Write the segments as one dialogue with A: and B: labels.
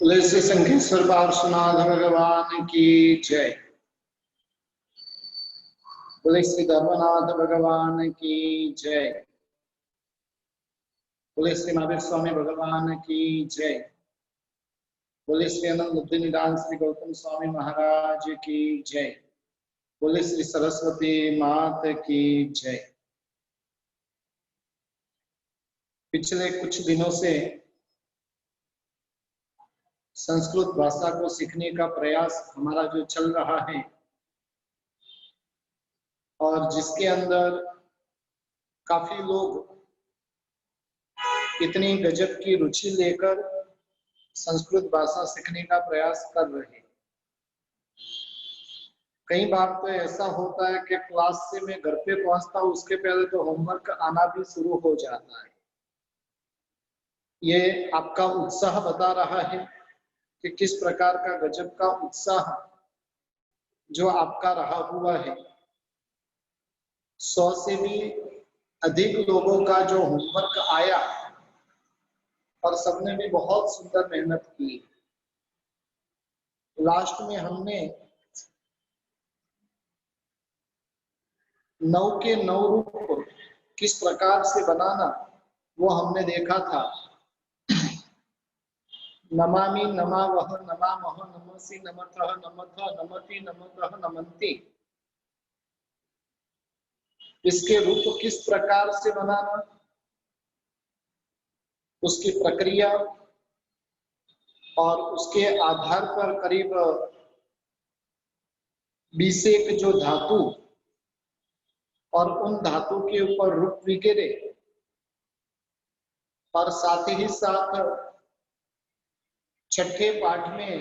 A: बोले श्री शंखेश्वर पार्श्वनाथ भगवान की जय। बोले श्री धर्मनाथ भगवान की जय। बोले श्री महावीर स्वामी भगवान की जय। बोले श्री अनंत बुद्धि निदान श्री गौतम स्वामी महाराज की जय। बोले श्री सरस्वती मात की जय। पिछले कुछ दिनों से संस्कृत भाषा को सीखने का प्रयास हमारा जो चल रहा है और जिसके अंदर काफी लोग इतनी गजब की रुचि लेकर संस्कृत भाषा सीखने का प्रयास कर रहे हैं। कई बार तो ऐसा होता है कि क्लास से मैं घर पे पहुंचता हूं उसके पहले तो होमवर्क आना भी शुरू हो जाता है। ये आपका उत्साह बता रहा है कि किस प्रकार का गजब का उत्साह जो आपका रहा हुआ है। 100 से भी अधिक लोगों का जो होमवर्क आया और सबने भी बहुत सुंदर मेहनत की। लास्ट में हमने 9 के 9 रूप किस प्रकार से बनाना वो हमने देखा था। नमामि नमावह नमामह नमसि नमतः नमतः नमति नमतः नमन्ति, इसके रूप किस प्रकार से बनाना, उसकी प्रक्रिया और उसके आधार पर करीब 20 जो धातु और उन धातु के ऊपर रूप वगैरह और साथ ही साथ छठे पाठ में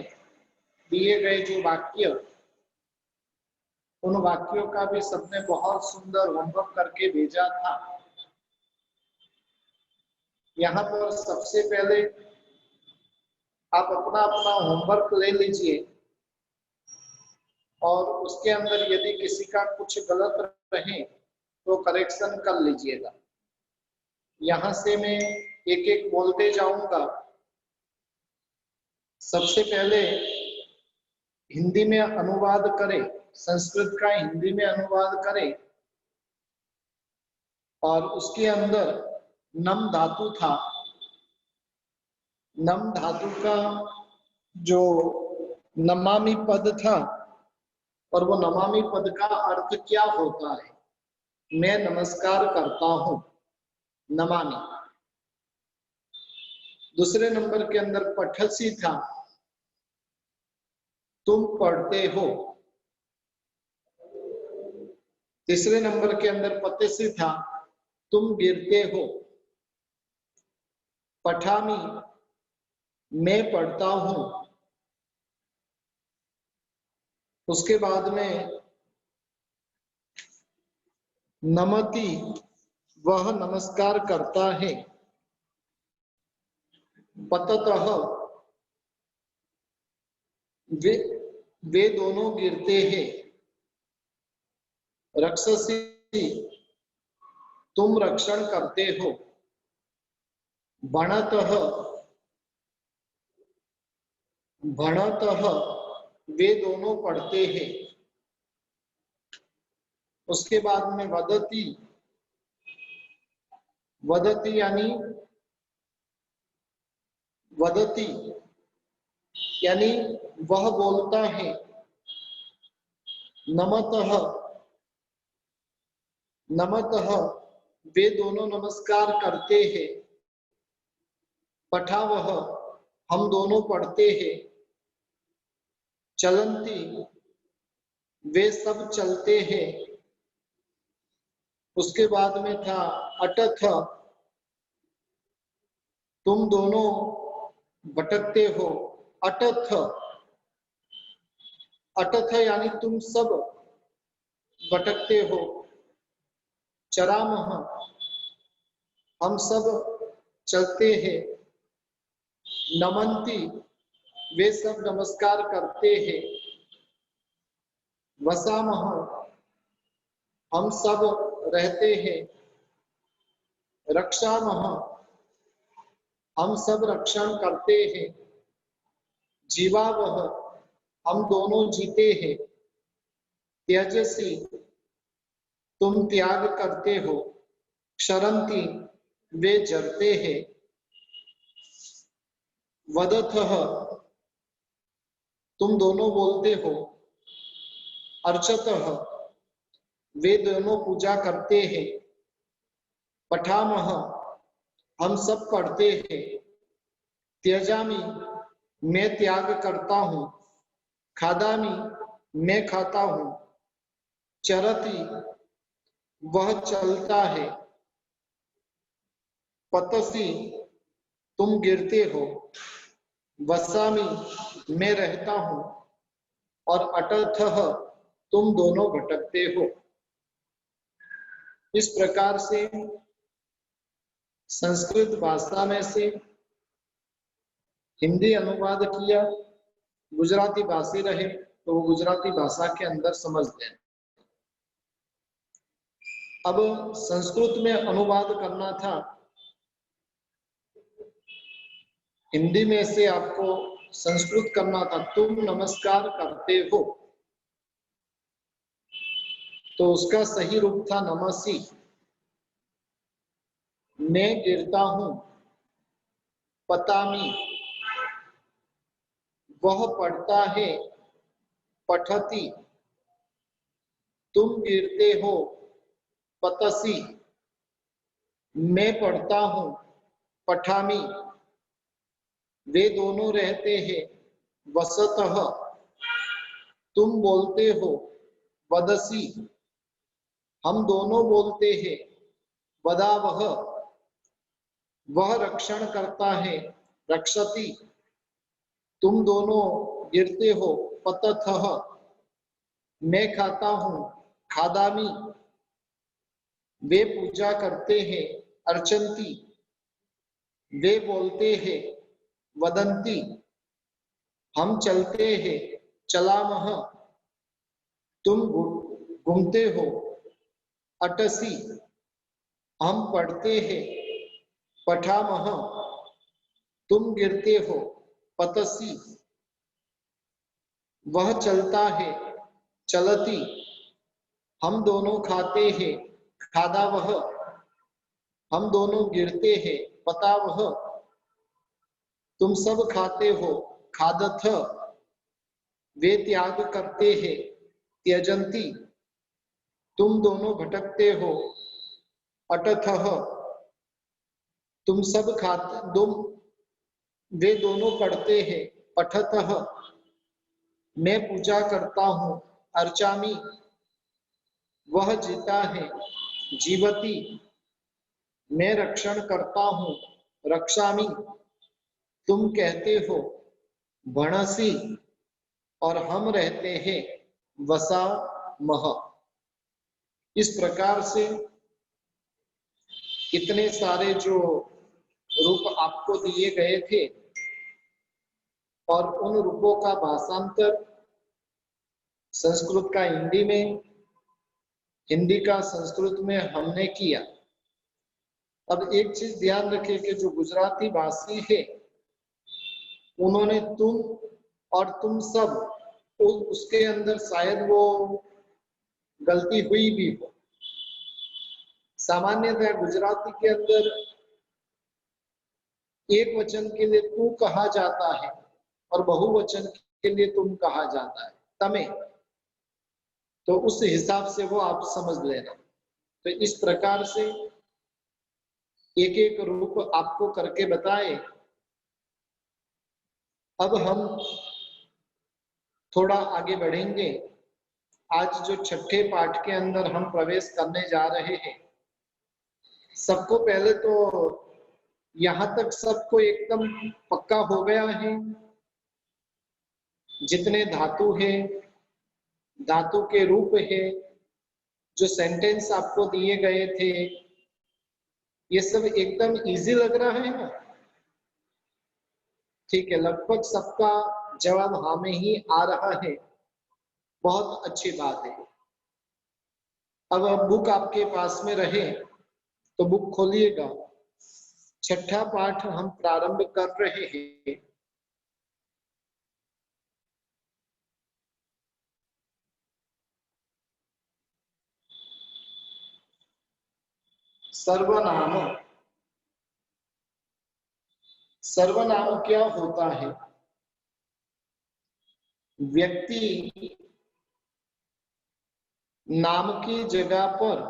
A: दिए गए जो वाक्य, उन वाक्यों का भी सबने बहुत सुंदर होमवर्क करके भेजा था। यहाँ पर सबसे पहले आप अपना अपना होमवर्क ले लीजिए और उसके अंदर यदि किसी का कुछ गलत रहे तो करेक्शन कर लीजिएगा। यहाँ से मैं एक एक बोलते जाऊंगा। सबसे पहले हिंदी में अनुवाद करें, संस्कृत का हिंदी में अनुवाद करें और उसके अंदर नम धातु था। नम धातु का जो नमामि पद था और वो नमामि पद का अर्थ क्या होता है, मैं नमस्कार करता हूं, नमामि। दूसरे नंबर के अंदर पठसी था, तुम पढ़ते हो। तीसरे नंबर के अंदर पतेसी था, तुम गिरते हो। पठामी, मैं पढ़ता हूं। उसके बाद में नमति, वह नमस्कार करता है। पततः, वे दोनों गिरते हैं। रक्षसी, तुम रक्षण करते हो। भणतः, भणतः, वे दोनों पढ़ते हैं। उसके बाद में वदति, वदति यानी वदति यानी वह बोलता है। नमतः, नमतः, वे दोनों नमस्कार करते हैं। पठावह, हम दोनों पढ़ते हैं। चलंती, वे सब चलते हैं। उसके बाद में था अटथ, तुम दोनों भटकते हो। अटथ, अटथ यानी तुम सब भटकते हो। चरामह, हम सब चलते हैं। नमन्ति, वे सब नमस्कार करते हैं। वसामह, हम सब रहते हैं। रक्षामह, हम सब रक्षण करते हैं। जीवावह हम दोनों जीते हैं, त्यजसी तुम त्याग करते हो, क्षरन्ति वे जरते हैं, वदथः तुम दोनों बोलते हो, अर्चतः वे दोनों पूजा करते हैं, पठामह हम सब पढ़ते हैं, त्यजामि मैं त्याग करता हूँ, खादामि मैं खाता हूँ, चरति वह चलता है, पतसी तुम गिरते हो, वसामी मैं रहता हूँ, और अटथः तुम दोनों भटकते हो। इस प्रकार से संस्कृत भाषा में से हिंदी अनुवाद किया, गुजराती भाषी रहे तो वो गुजराती भाषा के अंदर समझ लें। अब संस्कृत में अनुवाद करना था, हिंदी में से आपको संस्कृत करना था, तुम नमस्कार करते हो, तो उसका सही रूप था नमसी, मैं गिरता हूं, पतामी वह पढ़ता है, पठती तुम गिरते हो, पतसी मैं पढ़ता हूं, पठामी वे दोनों रहते हैं, वसतः तुम बोलते हो, वदसी हम दोनों बोलते हैं, वदावह वह रक्षण करता है, रक्षति तुम दोनों गिरते हो, पतथः मैं खाता हूं, खादामी वे पूजा करते हैं, अर्चन्ति वे बोलते हैं, वदंती हम चलते हैं, चलामह तुम घूमते हो, अटसी हम पढ़ते हैं, पठामह तुम गिरते हो, पतसी वह चलता है, चलती हम दोनों खाते हैं, खादावह हम दोनों गिरते हैं, पतावह तुम सब खाते हो, खादथ वे त्याग करते हैं, त्यजंती तुम दोनों भटकते हो, अटथः तुम सब खाते वे दोनों पढ़ते हैं, पठतः मैं पूजा करता हूँ, अर्चामी वह जीता है, जीवती मैं रक्षण करता हूँ, रक्षामी तुम कहते हो, भणसी और हम रहते हैं, वसा मह। इस प्रकार से इतने सारे जो रूप आपको दिए गए थे और उन रूपों का भाषांतर संस्कृत का हिंदी में, हिंदी का संस्कृत में हमने किया। अब एक चीज ध्यान रखें कि जो गुजराती भाषी है उन्होंने तुम और तुम सब, उसके अंदर शायद वो गलती हुई भी हो। सामान्यतः गुजराती के अंदर एक वचन के लिए तू कहा जाता है और बहुवचन के लिए तुम कहा जाता है, तमे, तो उस हिसाब से वो आप समझ लेना। तो इस प्रकार से एक एक रूप आपको करके बताए। अब हम थोड़ा आगे बढ़ेंगे। आज जो छठे पाठ के अंदर हम प्रवेश करने जा रहे हैं, सबको पहले तो यहाँ तक सबको एकदम पक्का हो गया है, जितने धातु है, धातु के रूप है, जो सेंटेंस आपको दिए गए थे, ये सब एकदम इजी लग रहा है ना? ठीक है, लगभग सबका जवाब हाँ में ही आ रहा है, बहुत अच्छी बात है। अब बुक आपके पास में रहे तो बुक खोलिएगा। छठा पाठ हम प्रारंभ कर रहे हैं। सर्वनाम। सर्वनाम क्या होता है? व्यक्ति नाम की जगह पर,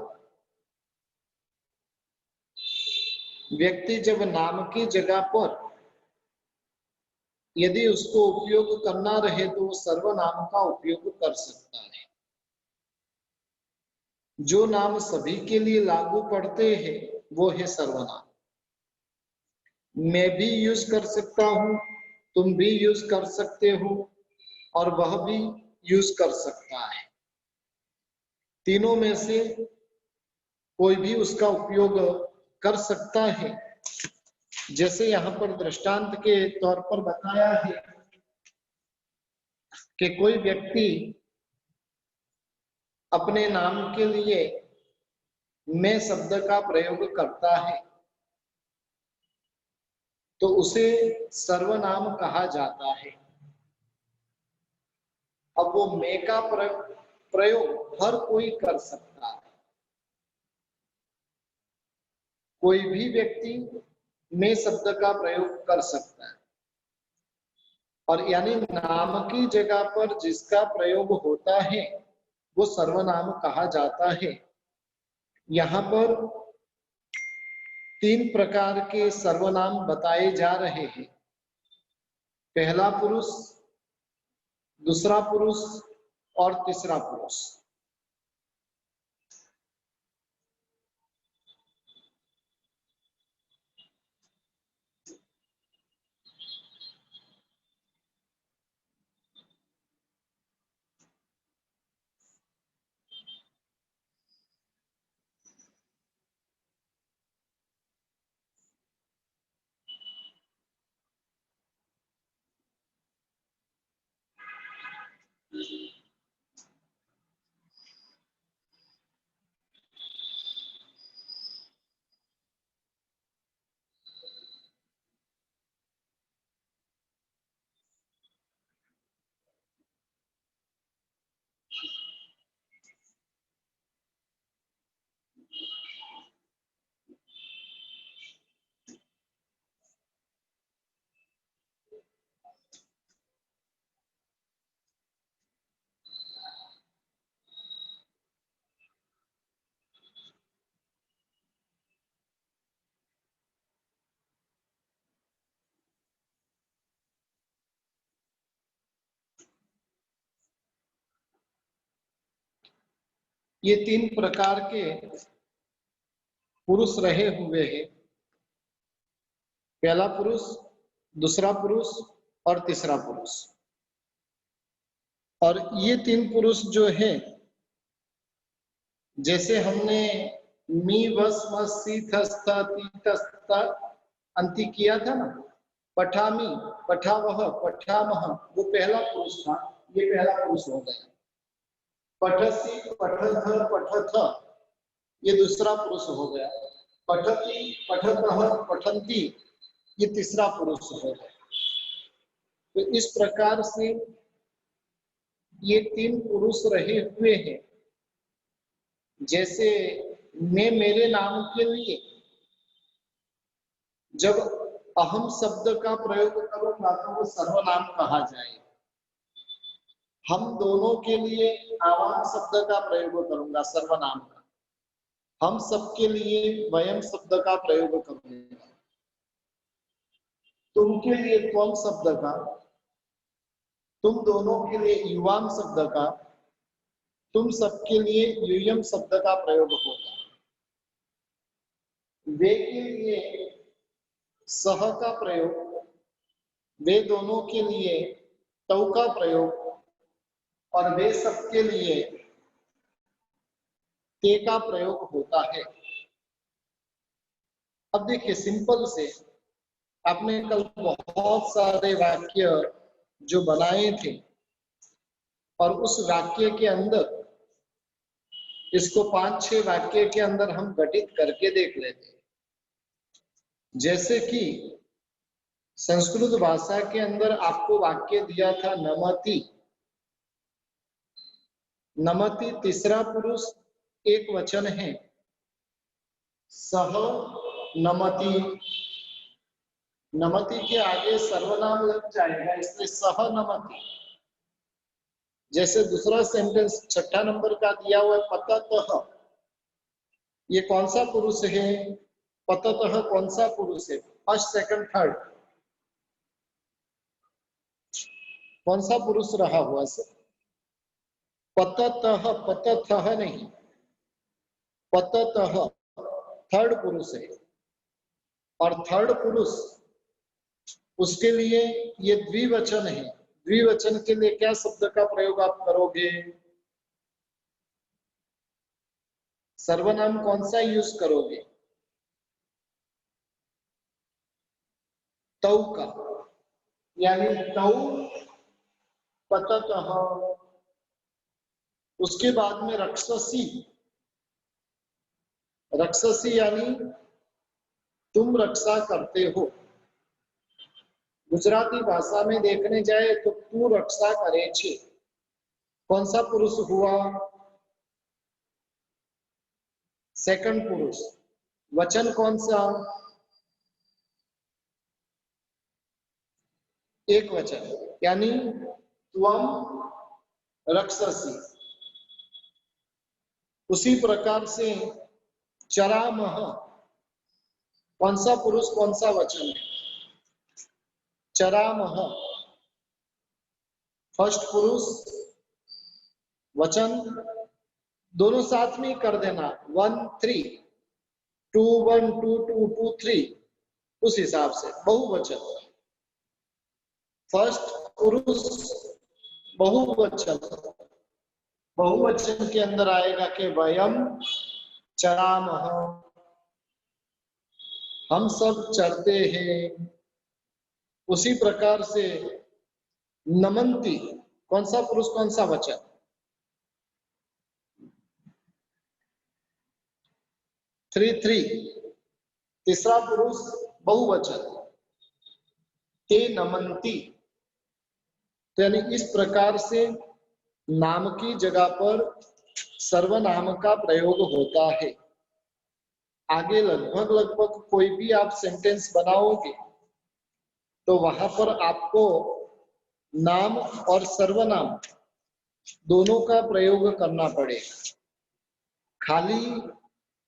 A: व्यक्ति जब नाम की जगह पर यदि उसको उपयोग करना रहे तो वो सर्वनाम का उपयोग कर सकता है। जो नाम सभी के लिए लागू पड़ते हैं वो है सर्वनाम। मैं भी यूज कर सकता हूं, तुम भी यूज कर सकते हो, और वह भी यूज कर सकता है। तीनों में से कोई भी उसका उपयोग कर सकता है। जैसे यहाँ पर दृष्टांत के तौर पर बताया है कि कोई व्यक्ति अपने नाम के लिए मैं शब्द का प्रयोग करता है तो उसे सर्वनाम कहा जाता है। अब वो मैं का प्रयोग हर कोई कर सकता है। कोई भी व्यक्ति मैं शब्द का प्रयोग कर सकता है, और यानी नाम की जगह पर जिसका प्रयोग होता है वो सर्वनाम कहा जाता है। यहाँ पर तीन प्रकार के सर्वनाम बताए जा रहे हैं। पहला पुरुष, दूसरा पुरुष और तीसरा पुरुष। ये तीन प्रकार के पुरुष रहे हुए हैं। पहला पुरुष, दूसरा पुरुष और तीसरा पुरुष। और ये तीन पुरुष जो है, जैसे हमने मी वस मस सी थस्ता ती तस्ता अंति किया था ना, पठामी, पठावह, पठामह, वो पहला पुरुष था, ये पहला पुरुष हो गया। पठसी, पठथ, पठथ, ये दूसरा पुरुष हो गया। पठती, पठतः, पठन्ति, ये तीसरा पुरुष हो गया। तो इस प्रकार से ये तीन पुरुष रहे हुए हैं। जैसे मैं मेरे नाम के लिए जब अहम शब्द का प्रयोग करूंगा तो वो सर्वनाम कहा जाएगा। हम दोनों के लिए आवाम शब्द का प्रयोग करूंगा सर्वनाम का। हम सबके लिए वयम शब्द का प्रयोग करूंगा। तुम के लिए त्वम शब्द का, तुम दोनों के लिए युवाम शब्द का, तुम सबके लिए यूयम शब्द का प्रयोग होगा। वे के लिए सह का प्रयोग, वे दोनों के लिए तौ का प्रयोग, और वे सबके लिए ते का प्रयोग होता है। अब देखिए सिंपल से, आपने कल बहुत सारे वाक्य जो बनाए थे और उस वाक्य के अंदर इसको 5-6 वाक्य के अंदर हम गठित करके देख लेते हैं। जैसे कि संस्कृत भाषा के अंदर आपको वाक्य दिया था नमति। नमति तीसरा पुरुष एक वचन है, सह नमति, नमति के आगे सर्वनाम लग जाएगा, इसलिए सह नमति। जैसे दूसरा सेंटेंस 6 नंबर का दिया हुआ है पततः, ये कौन सा पुरुष है? पततः कौन सा पुरुष है? फर्स्ट, सेकंड, थर्ड, कौन सा पुरुष रहा हुआ सर? पततः, पततः नहीं, पततः थर्ड पुरुष है। और थर्ड पुरुष, उसके लिए ये द्विवचन है। द्विवचन के लिए क्या शब्द का प्रयोग आप करोगे? सर्वनाम कौन सा यूज करोगे? तौ का, यानी तौ पततः। उसके बाद में रक्षसी, रक्षसी यानी तुम रक्षा करते हो। गुजराती भाषा में देखने जाए तो तू रक्षा करे छे, कौन सा पुरुष हुआ? सेकंड पुरुष। वचन कौन सा? एक वचन, यानी त्वम रक्षसी। उसी प्रकार से चरामह, कौन सा पुरुष कौन सा वचन है? चरामह फर्स्ट पुरुष, वचन, दोनों साथ में कर देना। 1 3, 2 1 2 2 2 3, उस हिसाब से बहुवचन। फर्स्ट पुरुष बहुवचन, बहुवचन के अंदर आएगा कि वयम चरामह, हम सब चरते हैं। उसी प्रकार से नमंती, कौन सा पुरुष कौन सा वचन? थ्री थ्री, तीसरा पुरुष बहुवचन, ते नमंती। तो यानी इस प्रकार से नाम की जगह पर सर्वनाम का प्रयोग होता है। आगे लगभग लगभग कोई भी आप सेंटेंस बनाओगे तो वहां पर आपको नाम और सर्वनाम दोनों का प्रयोग करना पड़ेगा। खाली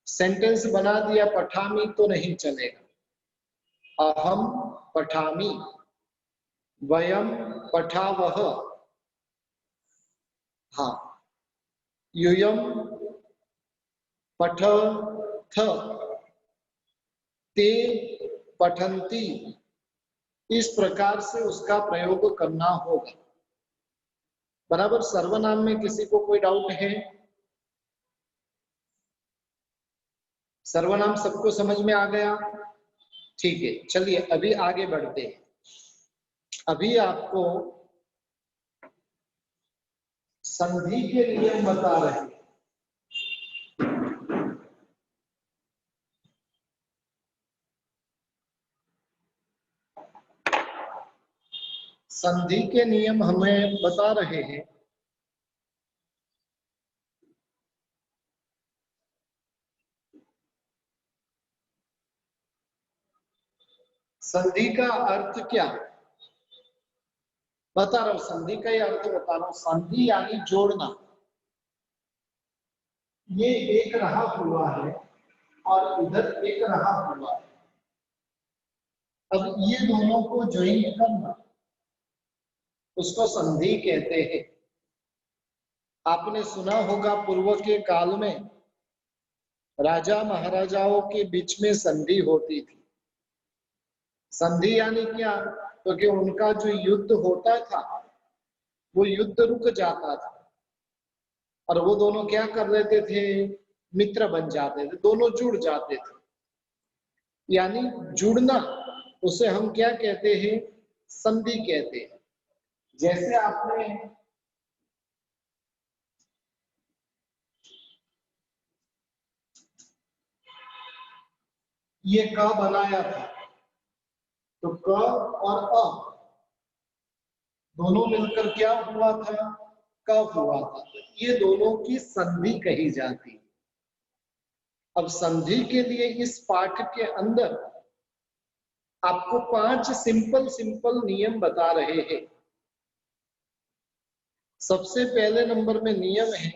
A: सेंटेंस बना दिया पठामी तो नहीं चलेगा। अहम पठामी, वयम पठावह, हाँ, यूयम पठथ, ते पठन्ति, इस प्रकार से उसका प्रयोग करना होगा। बराबर। सर्वनाम में किसी को कोई डाउट है? सर्वनाम सबको समझ में आ गया? ठीक है, चलिए अभी आगे बढ़ते हैं। अभी आपको संधि के नियम बता रहे हैं। संधि के नियम हमें बता रहे हैं। संधि का अर्थ क्या? बता रहा हूं, संधि का ही अर्थ बता रहा हूं। संधि यानी जोड़ना। ये एक रहा हुआ है और इधर एक रहा हुआ है। अब ये दोनों को ज्वाइन करना, उसको संधि कहते हैं। आपने सुना होगा पूर्व के काल में राजा महाराजाओं के बीच में संधि होती थी। संधि यानी क्या? क्योंकि तो उनका जो युद्ध होता था वो युद्ध रुक जाता था और वो दोनों क्या कर लेते थे? मित्र बन जाते थे, दोनों जुड़ जाते थे। यानी जुड़ना, उसे हम क्या कहते हैं? संधि कहते हैं। जैसे आपने ये क बनाया था, तो क और अ दोनों मिलकर क्या हुआ था? क हुआ था। ये दोनों की संधि कही जाती है। अब संधि के लिए इस पाठ के अंदर आपको 5 सिंपल नियम बता रहे हैं। सबसे पहले नंबर में नियम है,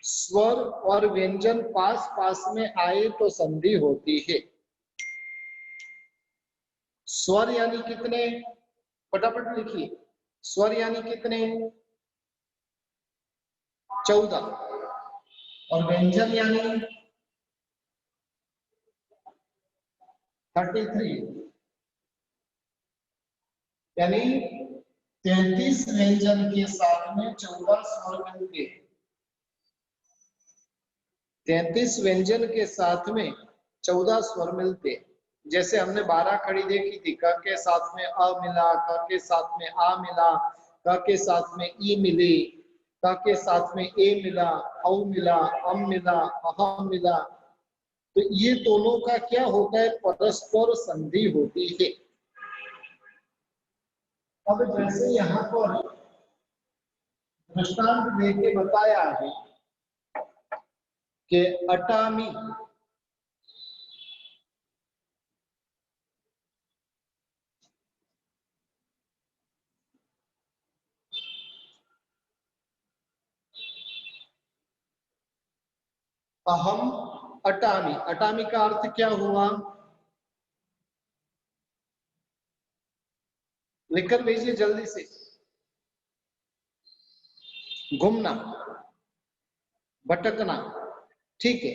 A: स्वर और व्यंजन पास पास में आए तो संधि होती है। स्वर यानी कितने, फटाफट लिखिए। स्वर यानी कितने, 14। और व्यंजन यानी 33, यानी 33 व्यंजन के साथ में 14 स्वर मिलते हैं। 33 व्यंजन के साथ में 14 स्वर मिलते हैं। जैसे हमने 12 खड़ी देखी थी, क के साथ में अ मिला, क के साथ में आ मिला, क के साथ में ई मिली, क के साथ में ए मिला, औ मिला, अम मिला, अहम मिला। तो ये दोनों का क्या होता है, परस्पर संधि होती है। अब जैसे यहाँ पर दृष्टांत देके बताया है कि अटामी, अहम, अटामी। अटामी का अर्थ क्या हुआ, लिखकर भेजिए जल्दी से। घूमना, भटकना, ठीक है।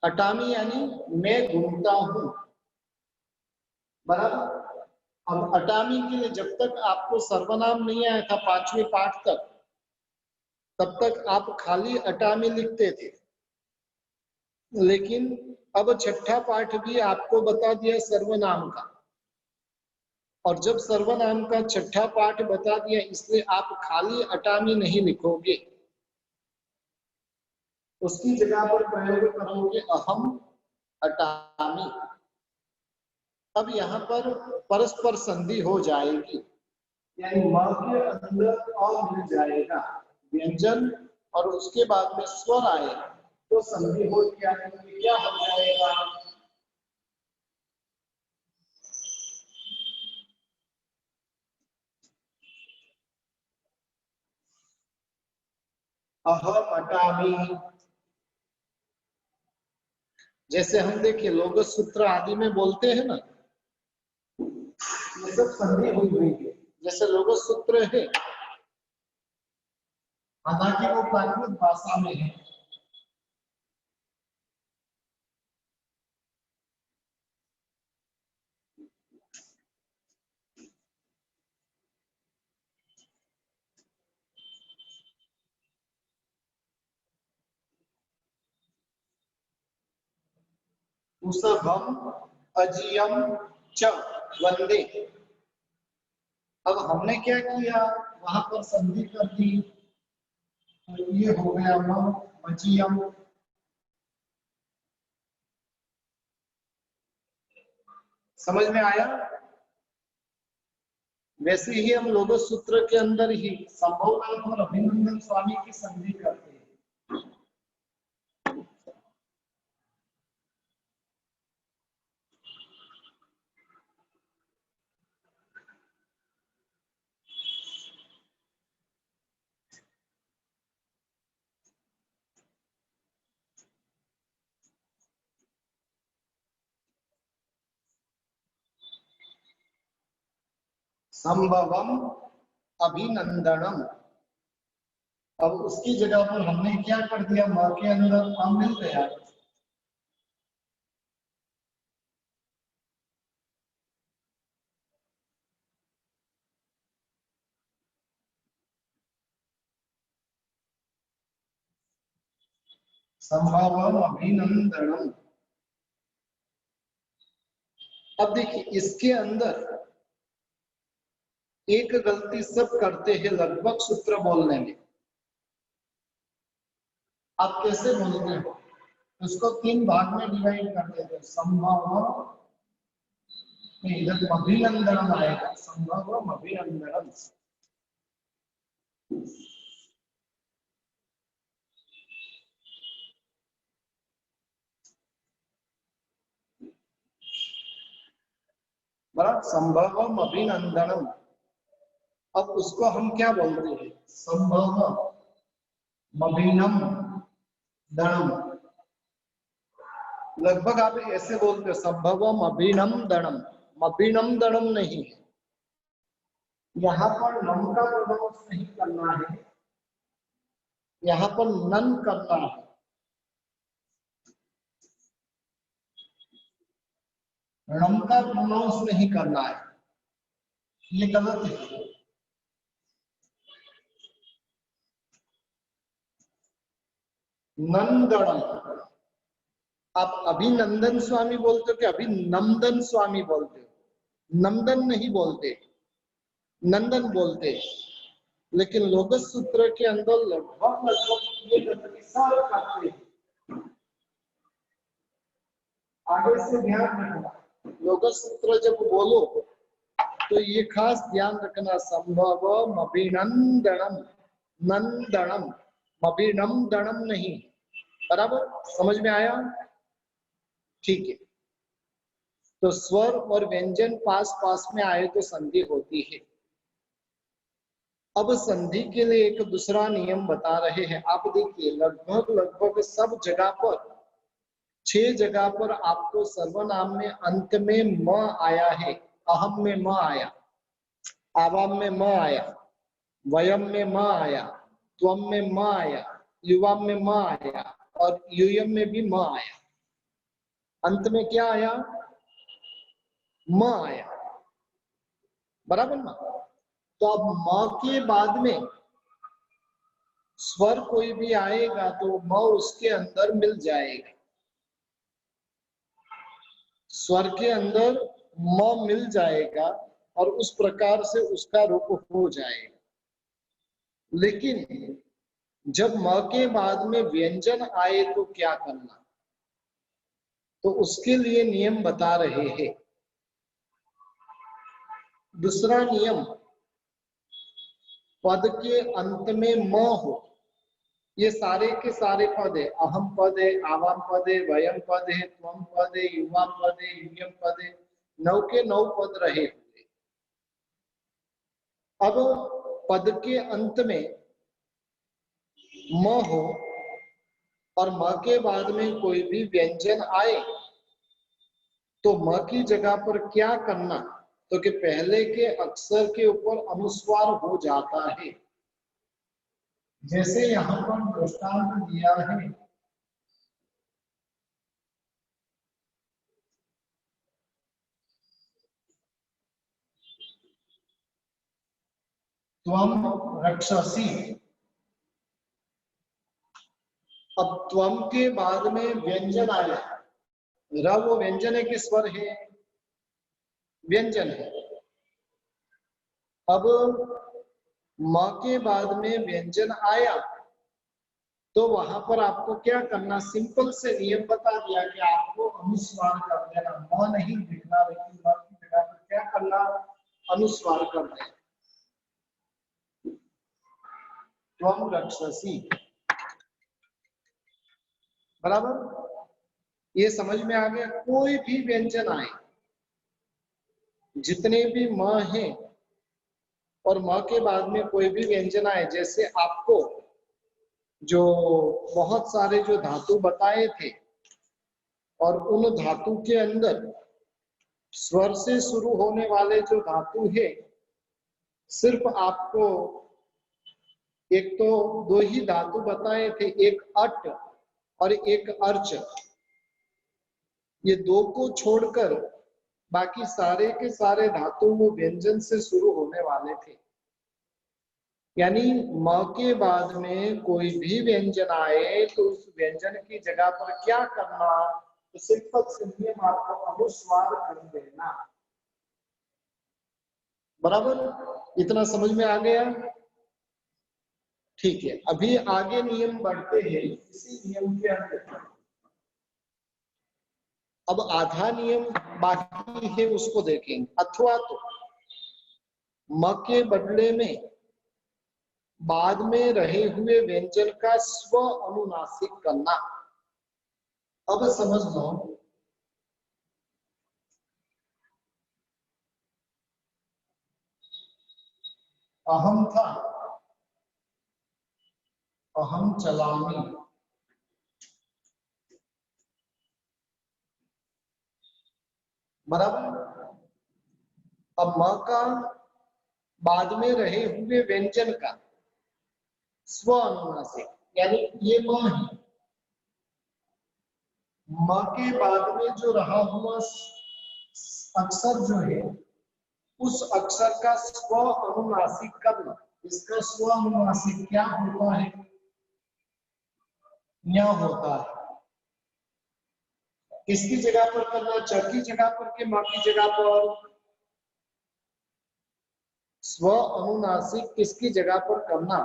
A: अटामी यानी मैं घूमता हूं, बराबर। अब अटामी के लिए जब तक आपको सर्वनाम नहीं आया था 5वें पाठ तक, तब तक आप खाली अटामी लिखते थे। लेकिन अब 6ठा पाठ भी आपको बता दिया सर्वनाम का, और जब सर्वनाम का 6ठा पाठ बता दिया, इसलिए आप खाली अटामी नहीं लिखोगे, उसकी जगह पर प्रयोग करोगे अहम अटामी। अब यहाँ पर परस्पर संधि हो जाएगी, यानी म के अंदर अ मिल जाएगा, व्यंजन और उसके बाद में स्वर आए तो संधि हो जाएगी। क्या हो जाएगा, अहम अटामी। जैसे हम देखिए लोग सूत्र आदि में बोलते हैं ना, ये सब संधि हुई हुई है। जैसे लोग सूत्र है, हालांकि वो प्राकृत भाषा में है, उसभम अजियम च वंदे। अब हमने क्या किया, वहां पर संधि कर दी, तो ये हो गया मम अजियम। समझ में आया। वैसे ही हम लोग सूत्र के अंदर ही संभवनाथ और अभिनंदन स्वामी की संधि करते हैं। संभवम अभिनंदनम। अब उसकी जगह पर हमने क्या कर दिया, म के अंदर अम मिल गया, संभवम अभिनंदनम। अब देखिए इसके अंदर एक गलती सब करते हैं लगभग सूत्र बोलने में। आप कैसे बोलते हो, उसको 3 भाग में डिवाइड कर देते हैं। संभव, इधर अभिनंदन आएगा, संभव अभिनंदन। बराबर, संभवम अभिनंदनम। अब उसको हम क्या बोल रहे हैं? संभवम अभिनम दणम। लगभग आप ऐसे बोलते, संभवम अभिनम दणम। अभिनम दणम नहीं है, यहाँ पर नम का प्रोनाउंस नहीं करना है, यहाँ पर नन करना है। नम का प्रोनाउंस नहीं करना है, ये गलत है। नंदनम। आप अभिनंदन स्वामी बोलते हो कि अभिनंदन स्वामी बोलते हो? नंदन नहीं बोलते, नंदन बोलते। लेकिन लोगस सूत्र के अंदर लगभग लगभग ये गतिसार करते हैं। आगे से ध्यान रखना, लोगस सूत्र जब बोलो तो ये खास ध्यान रखना, संभव अभिनंदनम, नंदनम, अभिनंदनम नहीं। बराबर, समझ में आया? ठीक है। तो स्वर और व्यंजन पास पास में आए तो संधि होती है। अब संधि के लिए एक दूसरा नियम बता रहे हैं। आप देखिए, लगभग लगभग सब जगह पर, 6 जगह पर आपको सर्वनाम में अंत में म आया है। अहम में म आया, आवाम में म आया, वयम में म आया, त्वम में म आया, युवाम में म आया और यूयम में भी म आया। अंत में क्या आया? म आया। बराबर ना? तो अब म के बाद में स्वर कोई भी आएगा तो म उसके अंदर मिल जाएगा, स्वर के अंदर म मिल जाएगा और उस प्रकार से उसका रूप हो जाएगा। लेकिन जब म के बाद में व्यंजन आए तो क्या करना? तो उसके लिए नियम बता रहे हैं। दूसरा नियम, पद के अंत में म हो। ये सारे के सारे पद है, अहम पद है, आवाम पद है, वयम पद है, त्वम पद है, युवाम पद है, यूयम पद है, 9 के 9 पद रहे हुए। अब पद के अंत में म हो और म के बाद में कोई भी व्यंजन आए तो म की जगह पर क्या करना? तो कि पहले के अक्षर के ऊपर अनुस्वार हो जाता है। जैसे यहां पर दृष्टांत दिया है, त्वम रक्षसी। अब त्वम के बाद में व्यंजन आया, र वो व्यंजन है कि स्वर है? व्यंजन है। अब म के बाद में व्यंजन आया तो वहां पर आपको क्या करना? सिंपल से नियम बता दिया कि आपको अनुस्वार कर देना, म नहीं लिखना, लेकिन म की जगह पर क्या करना? अनुस्वार कर देना। त्वम रक्षसी। बराबर, ये समझ में आ गया? कोई भी व्यंजन आए, जितने भी म हैं और म के बाद में कोई भी व्यंजन आए, जैसे आपको जो बहुत सारे जो धातु बताए थे और उन धातु के अंदर स्वर से शुरू होने वाले जो धातु है, सिर्फ आपको एक तो 2 ही धातु बताए थे, एक अट और एक अर्च। ये 2 को छोड़कर बाकी सारे के सारे धातु वो व्यंजन से शुरू होने वाले थे। यानी म के बाद में कोई भी व्यंजन आए तो उस व्यंजन की जगह पर क्या करना? तो सिंपल से नियम आपको अनुस्वार कर देना। बराबर, इतना समझ में आ गया? ठीक है, अभी आगे नियम बढ़ते हैं। इसी नियम के अंदर अब आधा नियम बाकी है, उसको देखेंगे। अथवा तो म के बदले में बाद में रहे हुए व्यंजन का स्व अनुनासिक करना। अब समझ लो, अहम था, अहम चलामी। बराबर। अब म का बाद में रहे हुए व्यंजन का स्व अनुनासिक, यानी ये म है। म के बाद में जो रहा हुआ अक्षर जो है, उस अक्षर का स्व अनुनासिक करना। इसका स्व अनुनासिक क्या होता है? न्या होता है। किसकी जगह पर करना? च की जगह पर के मां की जगह पर? स्व अनुनासिक किसकी जगह पर करना?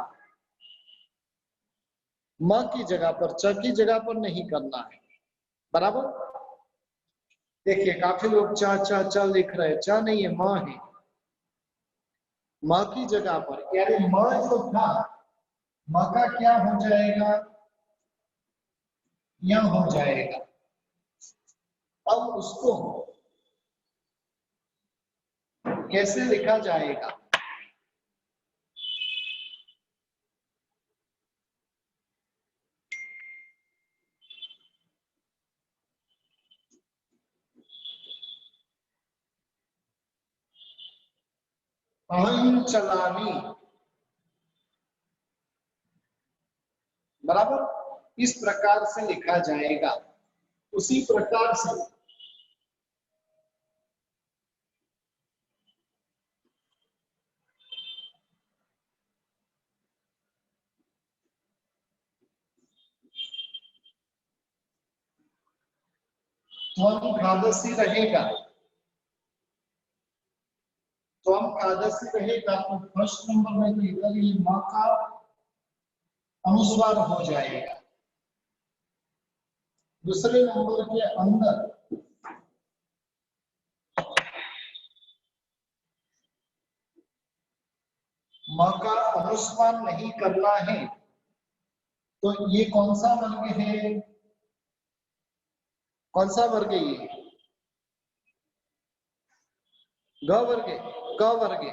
A: म की जगह पर, च की जगह पर नहीं करना है। बराबर। देखिए काफी लोग च च च लिख रहे हैं, च नहीं है, म है। म की जगह पर, यानी म जो था, म का क्या हो जाएगा? यह हो जाएगा। अब उसको कैसे लिखा जाएगा? अहम चलामी। बराबर। इस प्रकार से लिखा जाएगा। उसी प्रकार से त्वम खादसी रहेगा। त्वम खादसी रहेगा तो फर्स्ट नंबर में तो इधर ये मां का अनुस्वार हो जाएगा। दूसरे नंबर के अंदर मां का अनुस्वार नहीं करना है। तो ये कौन सा वर्ग है? कौन सा वर्ग है ये? ग वर्ग है। क वर्ग है।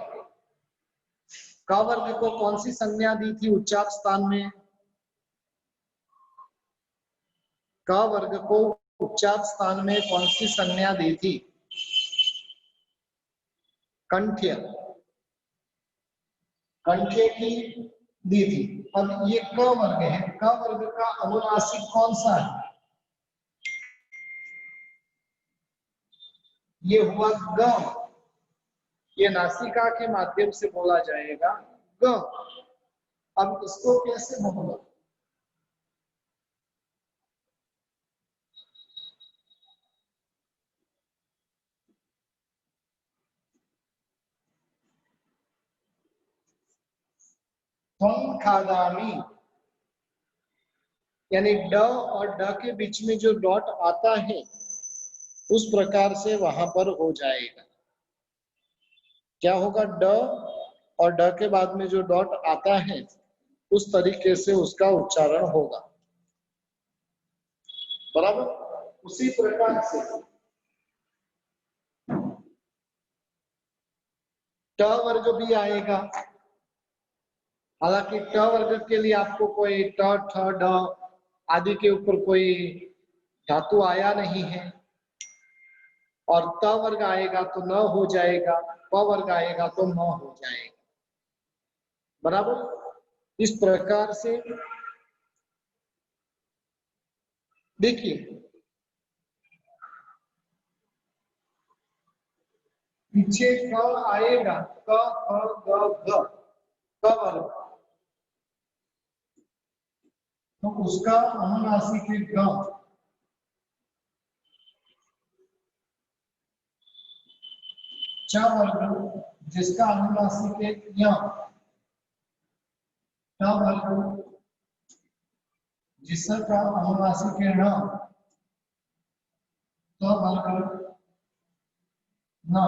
A: क वर्ग को कौन सी संज्ञा दी थी उच्चार स्थान में? क वर्ग को उच्चार स्थान में कौन सी संज्ञा दी थी? कंठ्य। कंठ्य की दी थी। अब ये क वर्ग है, क वर्ग का अनुनासिक कौन सा है? ये हुआ ग। ये नासिका के माध्यम से बोला जाएगा ग। अब इसको कैसे बोलना? त्वं खादामी, यानी ड और ड के बीच में जो डॉट आता है उस प्रकार से वहां पर हो जाएगा। क्या होगा? ड और ड के बाद में जो डॉट आता है उस तरीके से उसका उच्चारण होगा। बराबर। उसी प्रकार से ट वर्ग भी आएगा। हालांकि ट वर्ग के लिए आपको कोई ट ठ ड आदि के ऊपर कोई धातु आया नहीं है। और त वर्ग आएगा तो न हो जाएगा, प वर्ग आएगा तो न हो जाएगा। बराबर। इस प्रकार से देखिए, पीछे क आएगा, क ख ग घ, क वर्ग, तो उसका अनुनासिक है ग। च वर्ग जिसका अनुनासिक है य। ट वर्ग जिसका अनुनासिक है ण। त वर्ग न।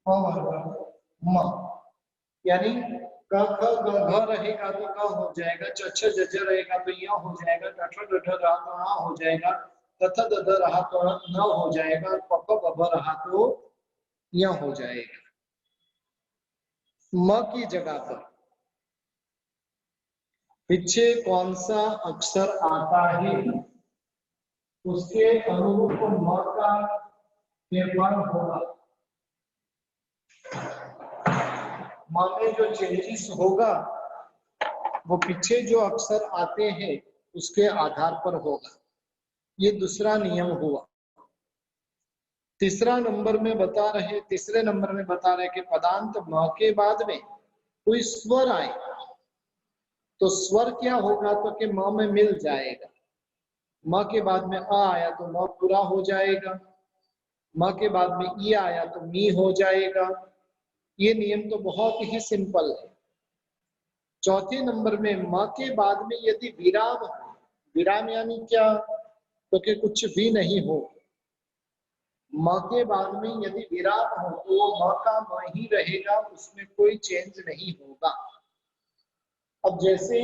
A: प वर्ग म। यानी क ख ग घ रहेगा तो क हो जाएगा, च छ ज झ रहेगा तो य हो जाएगा, ट ठ ड ढ रहा तो हाँ हो जाएगा, त थ द ध रहा तो न हो जाएगा, प फ ब भ रहा तो य हो जाएगा। म की जगह पर पीछे कौन सा अक्षर आता है उसके अनुरूप म का निर्माण होगा। म में जो चेंजेस होगा वो पीछे जो अक्षर आते हैं उसके आधार पर होगा। ये दूसरा नियम हुआ। तीसरे नंबर में बता रहे कि पदांत म के बाद में कोई स्वर आए तो स्वर क्या होगा, तो कि म में मिल जाएगा। म के बाद में अ आया तो म पूरा हो जाएगा, म के बाद में ई आया तो मी हो जाएगा। ये नियम तो बहुत ही सिंपल है। चौथे नंबर में म के बाद में यदि विराम हो, विराम यानी क्या, तो कि कुछ भी नहीं हो, म के बाद में यदि विराम हो तो वो म का म ही रहेगा, उसमें कोई चेंज नहीं होगा। अब जैसे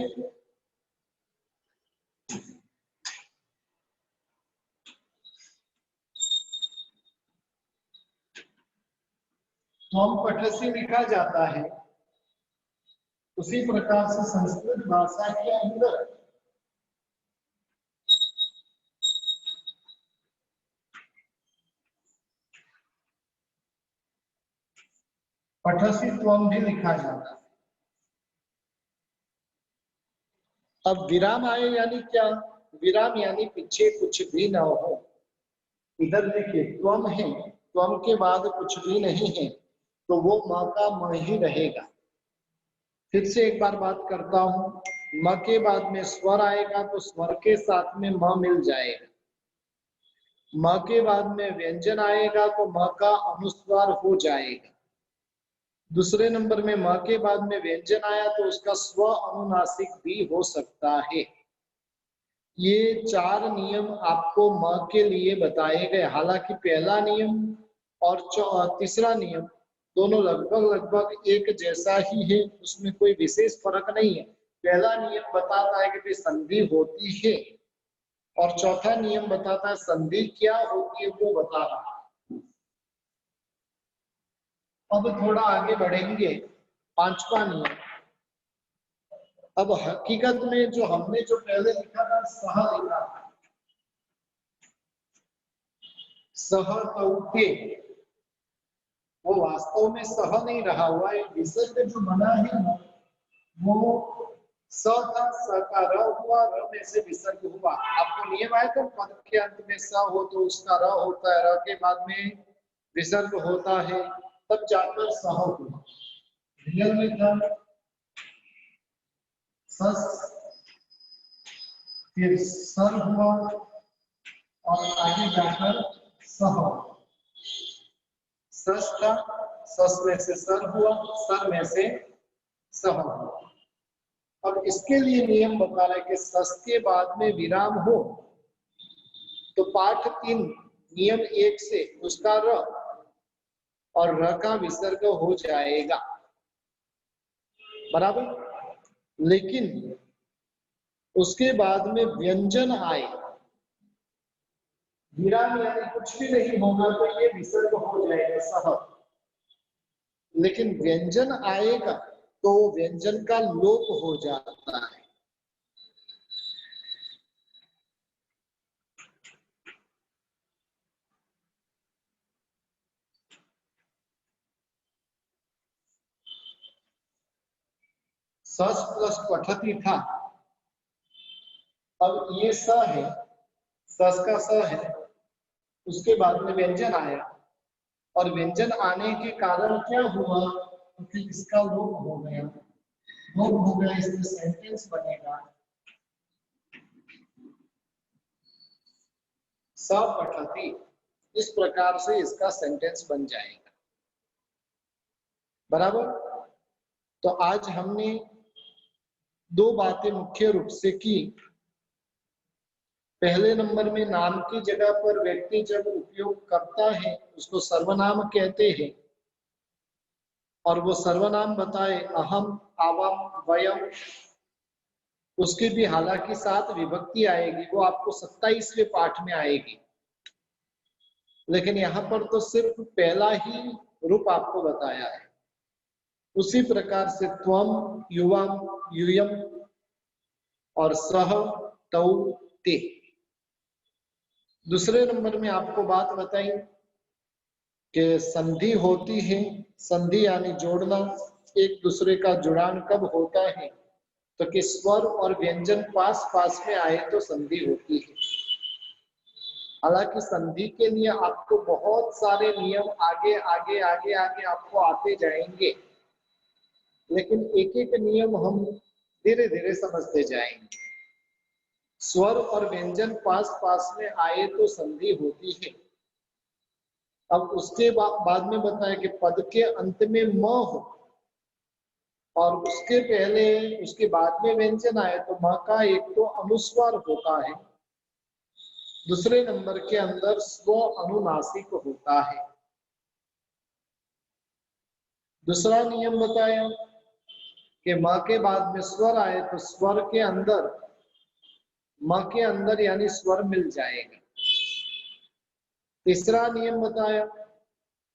A: त्वम पठसी लिखा जाता है, उसी प्रकार से संस्कृत भाषा के अंदर पठसी त्वम भी लिखा जाता है। अब विराम आए यानी क्या, विराम यानी पीछे कुछ भी ना हो। इधर देखिए त्वम है, त्वम के बाद कुछ भी नहीं है तो वो म का म ही रहेगा। फिर से एक बार बात करता हूं, म के बाद में स्वर आएगा तो स्वर के साथ में म मिल जाएगा। म के बाद में व्यंजन आएगा तो म का अनुस्वार हो जाएगा। दूसरे नंबर में म के बाद में व्यंजन आया तो उसका स्व अनुनासिक भी हो सकता है। ये 4 नियम आपको म के लिए बताए गए। हालांकि पहला नियम और तीसरा नियम दोनों लगभग एक जैसा ही है, उसमें कोई विशेष फर्क नहीं है। पहला नियम बताता है कि भाई संधि होती है और चौथा नियम बताता है संधि क्या होती है, वो बता रहा है। अब थोड़ा आगे बढ़ेंगे, 5वां नियम। अब हकीकत में जो हमने जो पहले लिखा था सह लिखा था, सह कौते, वो वास्तव में सह नहीं रहा हुआ है। विसर्ग जो बना है ना वो स था, स का र हुआ, र में से विसर्ग हुआ। आपको नियम आया था पद के अंत में स हो तो उसका र होता है, र के बाद में विसर्ग होता है, तब जाकर सह हुआ। रियल में था सस, फिर सर हुआ और आगे जाकर सह। सस था, सस में से सर हुआ, सर में से सह हुआ। अब इसके लिए नियम बता रहे कि सस के बाद में विराम हो तो पाठ 3 नियम 1 से उसका र और र का विसर्ग हो जाएगा, बराबर। लेकिन उसके बाद में व्यंजन आए, विराम यानी कुछ भी नहीं होगा तो ये विसर्ग हो जाएगा सह। लेकिन व्यंजन आएगा तो व्यंजन का लोप हो जाता है। सस प्लस पठती था, अब ये स है, सस का स है, उसके बाद में व्यंजन आया और व्यंजन आने के कारण क्या हुआ, क्योंकि इसका लोप हो गया। लोप हो गया, इसमें सेंटेंस बनेगा स पठती। इस प्रकार से इसका सेंटेंस बन जाएगा, बराबर। तो आज हमने 2 बातें मुख्य रूप से की। पहले नंबर में नाम की जगह पर व्यक्ति जब उपयोग करता है उसको सर्वनाम कहते हैं, और वो सर्वनाम बताए अहम, आवाम, वयम, उसकी भी हालांकि 7 विभक्ति आएगी, वो आपको 27वें पाठ में आएगी। लेकिन यहाँ पर तो सिर्फ पहला ही रूप आपको बताया है। उसी प्रकार से त्वम, युवम, यूयम और सह, तौ, ते। दूसरे नंबर में आपको बात बताई कि संधि होती है, संधि यानी जोड़ना, एक दूसरे का जुड़ान कब होता है, तो कि स्वर और व्यंजन पास पास में आए तो संधि होती है। हालांकि संधि के लिए आपको बहुत सारे नियम आगे आगे आगे आगे आपको आते जाएंगे, लेकिन एक एक नियम हम धीरे धीरे समझते जाएंगे। स्वर और व्यंजन पास पास में आए तो संधि होती है। अब उसके बाद में बताया कि पद के अंत में म हो और उसके पहले उसके बाद में व्यंजन आए तो म का एक तो अनुस्वार होता है, दूसरे नंबर के अंदर स्व अनुनासिक होता है। दूसरा नियम बताया कि म के बाद में स्वर आए तो स्वर के अंदर, म के अंदर यानी स्वर मिल जाएगा। तीसरा नियम बताया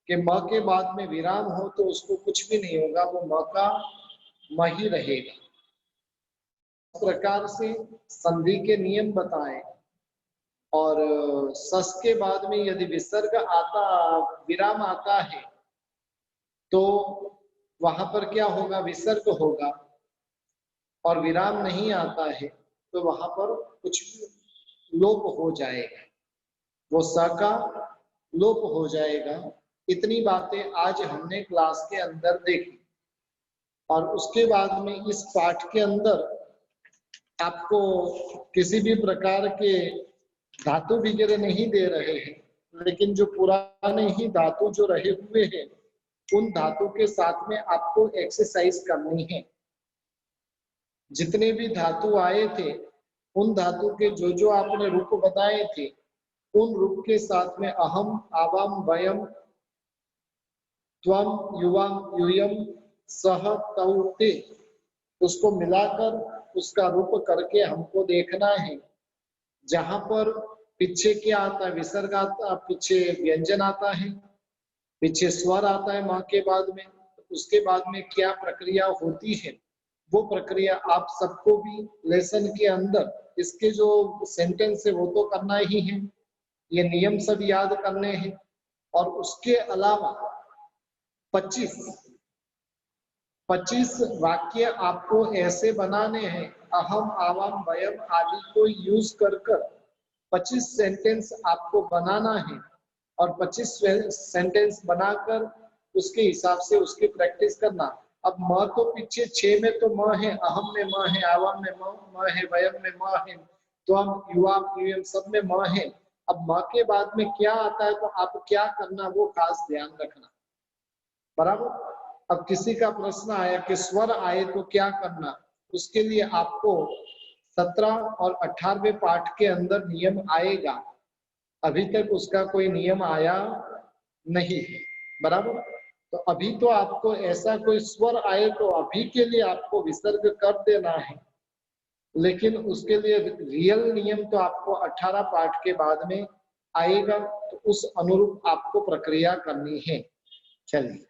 A: कि म के बाद में विराम हो तो उसको कुछ भी नहीं होगा, वो म का म ही रहेगा। इस प्रकार से संधि के नियम बताए। और सस के बाद में यदि विसर्ग आता, विराम आता है तो वहां पर क्या होगा, विसर्ग होगा। और विराम नहीं आता है तो वहां पर कुछ लोप हो जाएगा, वो स का लोप हो जाएगा। इतनी बातें आज हमने क्लास के अंदर देखी। और उसके बाद में इस पाठ के अंदर आपको किसी भी प्रकार के धातु वगैरह नहीं दे रहे हैं, लेकिन जो पुराने ही धातु जो रहे हुए हैं उन धातु के साथ में आपको एक्सरसाइज करनी है। जितने भी धातु आए थे उन धातु के जो जो आपने रूप बताए थे उन रूप के साथ में अहम, आवाम, वयम, त्वम, युवाम, यूयम, सह, तौ, ते, उसको मिलाकर उसका रूप करके हमको देखना है। जहां पर पीछे क्या आता है, विसर्ग आता, पीछे व्यंजन आता है, पीछे स्वर आता है माँ के बाद में, उसके बाद में क्या प्रक्रिया होती है, वो प्रक्रिया आप सबको भी लेसन के अंदर इसके जो सेंटेंस है वो तो करना ही है, ये नियम सब याद करने हैं। और उसके अलावा 25 वाक्य आपको ऐसे बनाने हैं, अहम, आवाम, वयम आदि को यूज कर 25 सेंटेंस आपको बनाना है। और 25 सेंटेंस बनाकर उसके हिसाब से उसकी प्रैक्टिस करना। अब म तो पीछे 6 में तो म है, अहम में म है, आवाम में म है, वयम में म है, तो हम युवा सब में म है। अब म के बाद में क्या आता है तो आप क्या करना वो खास ध्यान रखना, बराबर। अब किसी का प्रश्न आया कि स्वर आए तो क्या करना, उसके लिए आपको 17 और 18वें पाठ के अंदर नियम आएगा। अभी तक उसका कोई नियम आया नहीं है, बराबर। तो अभी तो आपको ऐसा कोई स्वर आए तो अभी के लिए आपको विसर्ग कर देना है, लेकिन उसके लिए रियल नियम तो आपको 18 पाठ के बाद में आएगा, तो उस अनुरूप आपको प्रक्रिया करनी है। चलिए।